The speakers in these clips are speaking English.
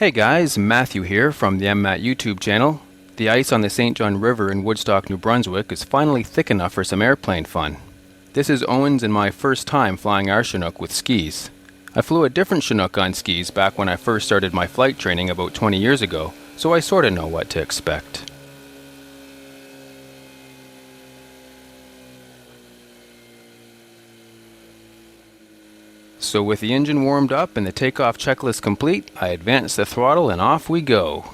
Hey guys, Matthew here from the MMAT YouTube channel. The ice on the St. John River in Woodstock, New Brunswick is finally thick enough for some airplane fun. This is Owen's and my first time flying our Chinook with skis. I flew a different Chinook on skis back when I first started my flight training about 20 years ago, so I sorta know what to expect. So with the engine warmed up and the takeoff checklist complete, I advance the throttle and off we go.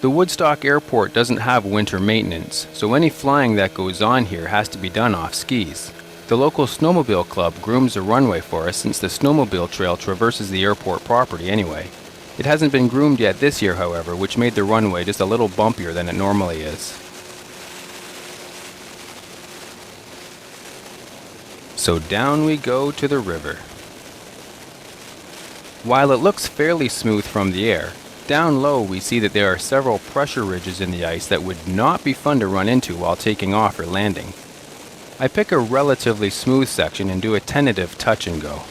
The Woodstock Airport doesn't have winter maintenance, so any flying that goes on here has to be done off skis. The local snowmobile club grooms the runway for us since the snowmobile trail traverses the airport property anyway. It hasn't been groomed yet this year, however, which made the runway just a little bumpier than it normally is. So down we go to the river. While it looks fairly smooth from the air, down low we see that there are several pressure ridges in the ice that would not be fun to run into while taking off or landing. I pick a relatively smooth section and do a tentative touch and go.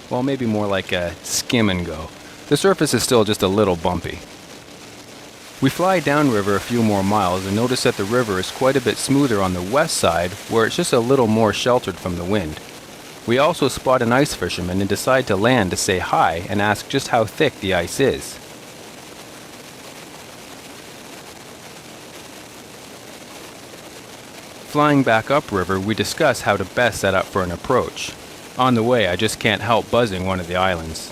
Well, maybe more like a skim and go. The surface is still just a little bumpy. We fly downriver a few more miles and notice that the river is quite a bit smoother on the west side, where it's just a little more sheltered from the wind. We also spot an ice fisherman and decide to land to say hi and ask just how thick the ice is. Flying back upriver, we discuss how to best set up for an approach. On the way, I just can't help buzzing one of the islands.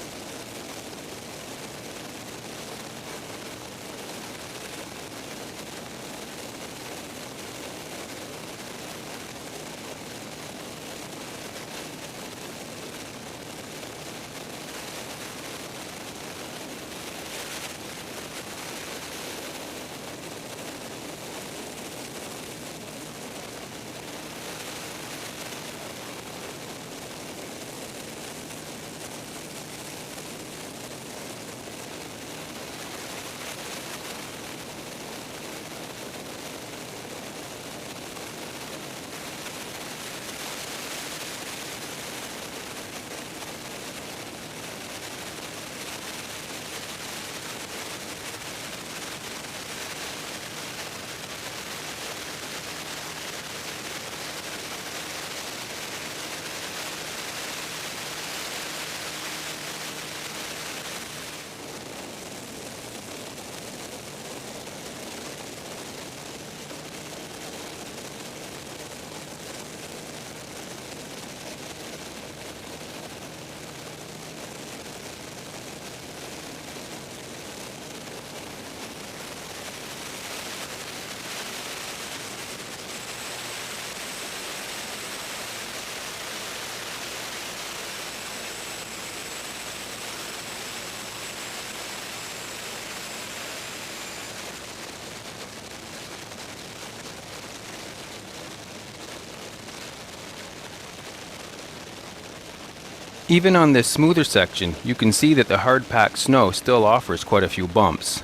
Even on this smoother section, you can see that the hard-packed snow still offers quite a few bumps.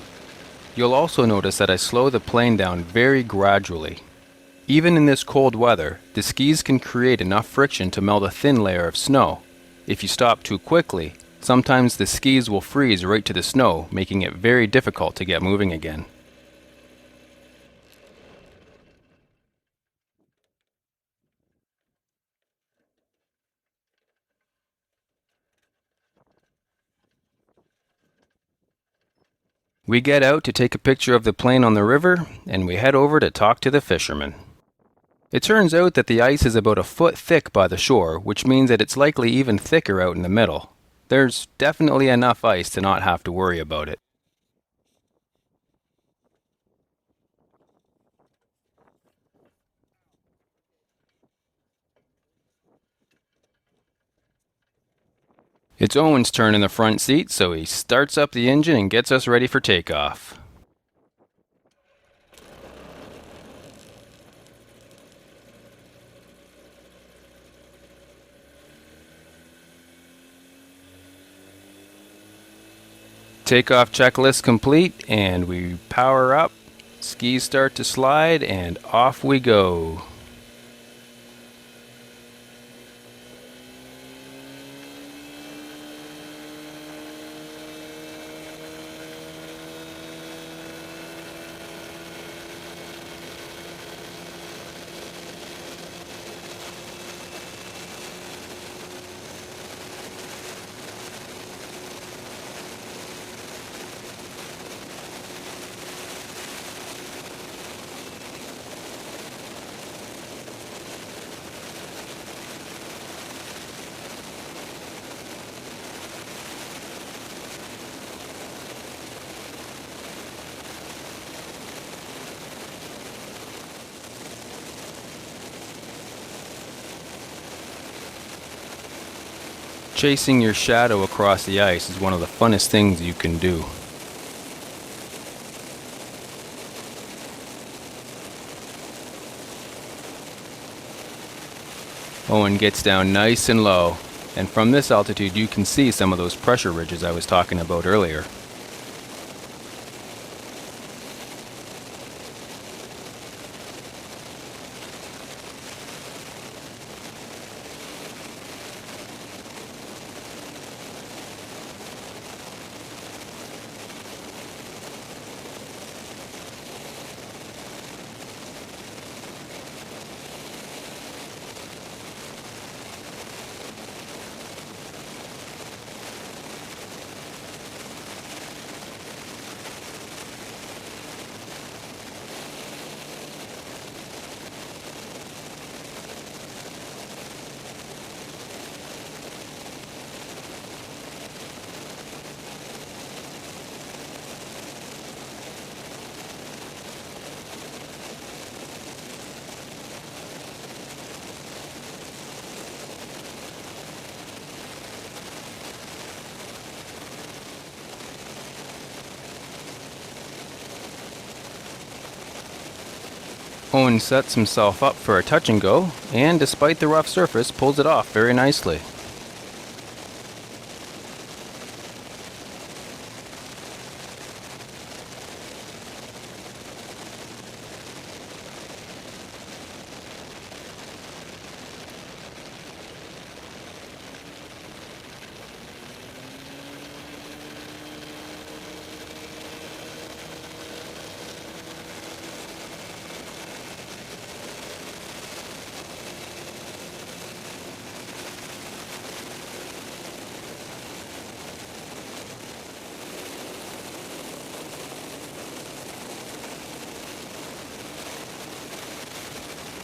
You'll also notice that I slow the plane down very gradually. Even in this cold weather, the skis can create enough friction to melt a thin layer of snow. If you stop too quickly, sometimes the skis will freeze right to the snow, making it very difficult to get moving again. We get out to take a picture of the plane on the river, and we head over to talk to the fisherman. It turns out that the ice is about a foot thick by the shore, which means that it's likely even thicker out in the middle. There's definitely enough ice to not have to worry about it. It's Owen's turn in the front seat, so he starts up the engine and gets us ready for takeoff. Takeoff checklist complete, and we power up, skis start to slide, and off we go. Chasing your shadow across the ice is one of the funnest things you can do. Owen gets down nice and low, and from this altitude you can see some of those pressure ridges I was talking about earlier. Owen sets himself up for a touch and go, and despite the rough surface, pulls it off very nicely.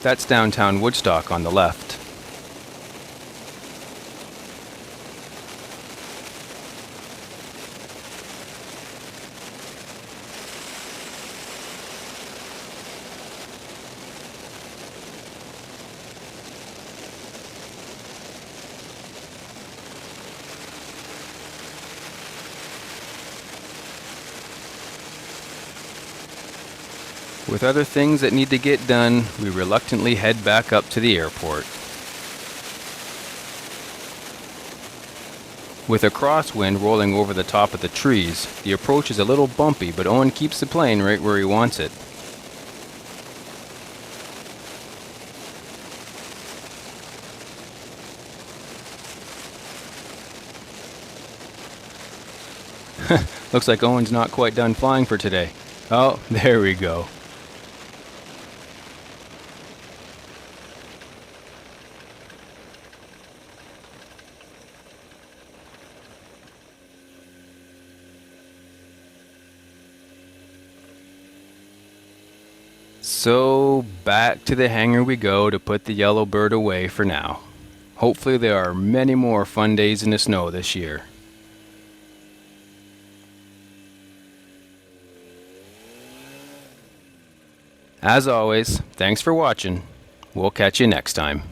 That's downtown Woodstock on the left. With other things that need to get done, we reluctantly head back up to the airport. With a crosswind rolling over the top of the trees, the approach is a little bumpy, but Owen keeps the plane right where he wants it. Looks like Owen's not quite done flying for today. Oh, there we go. So back to the hangar we go to put the yellow bird away for now. Hopefully there are many more fun days in the snow this year. As always, thanks for watching. We'll catch you next time.